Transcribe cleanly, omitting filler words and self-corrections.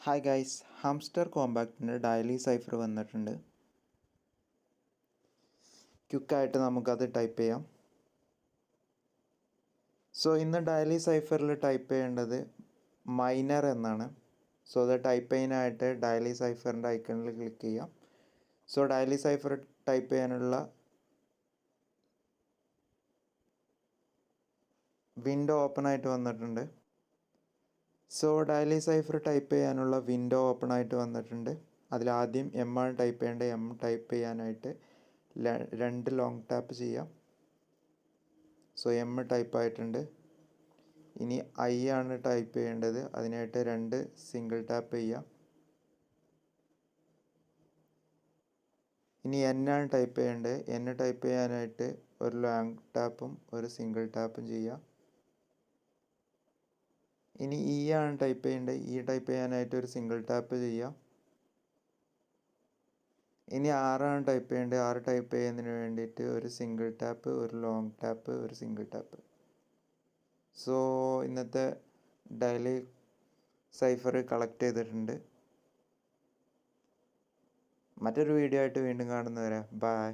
Hi guys, hamster കോമ്പാക്റ്റിൻ്റെ daily cipher വന്നിട്ടുണ്ട്. ക്വിക്കായിട്ട് നമുക്കത് ടൈപ്പ് ചെയ്യാം. സോ ഇന്ന് ഡയലി സൈഫറിൽ ടൈപ്പ് ചെയ്യേണ്ടത് മൈനർ എന്നാണ്. സോ അത് ടൈപ്പ് ചെയ്യാനായിട്ട് ഡയലി സൈഫറിൻ്റെ ഐക്കണിൽ ക്ലിക്ക് ചെയ്യാം. സോ ഡയലി സൈഫർ ടൈപ്പ് ചെയ്യാനുള്ള വിൻഡോ ഓപ്പൺ ആയിട്ട് വന്നിട്ടുണ്ട്. സോ ഡയലി സൈഫർ ടൈപ്പ് ചെയ്യാനുള്ള വിൻഡോ ഓപ്പൺ ആയിട്ട് വന്നിട്ടുണ്ട്. അതിലാദ്യം എം ആണ് ടൈപ്പ് ചെയ്യേണ്ടത്. എം ടൈപ്പ് ചെയ്യാനായിട്ട് 2 ലോങ് ടാപ്പ് ചെയ്യാം. സോ എം ടൈപ്പ് ആയിട്ടുണ്ട്. ഇനി ഐ ആണ് ടൈപ്പ് ചെയ്യേണ്ടത്. അതിനായിട്ട് 2 സിംഗിൾ ടാപ്പ് ചെയ്യാം. ഇനി എൻ ആണ് ടൈപ്പ് ചെയ്യേണ്ടത്. എൻ ടൈപ്പ് ചെയ്യാനായിട്ട് ഒരു ലോങ് ടാപ്പും ഒരു സിംഗിൾ ടാപ്പും ചെയ്യാം. ഇനി ഇ ആണ് ടൈപ്പ് ചെയ്യേണ്ടത്. ഇ ടൈപ്പ് ചെയ്യാനായിട്ട് ഒരു സിംഗിൾ ടാപ്പ് ചെയ്യാം. ഇനി ആറാണ് ടൈപ്പ് ചെയ്യേണ്ടത്. ആറ് ടൈപ്പ് ചെയ്യുന്നതിന് വേണ്ടിയിട്ട് ഒരു സിംഗിൾ ടാപ്പ്, ഒരു ലോങ് ടാപ്പ്, ഒരു സിംഗിൾ ടാപ്പ്. സോ ഇന്നത്തെ ഡയലി സൈഫർ കളക്ട് ചെയ്തിട്ടുണ്ട്. മറ്റൊരു വീഡിയോ ആയിട്ട് വീണ്ടും കാണുന്നവരെ ബൈ.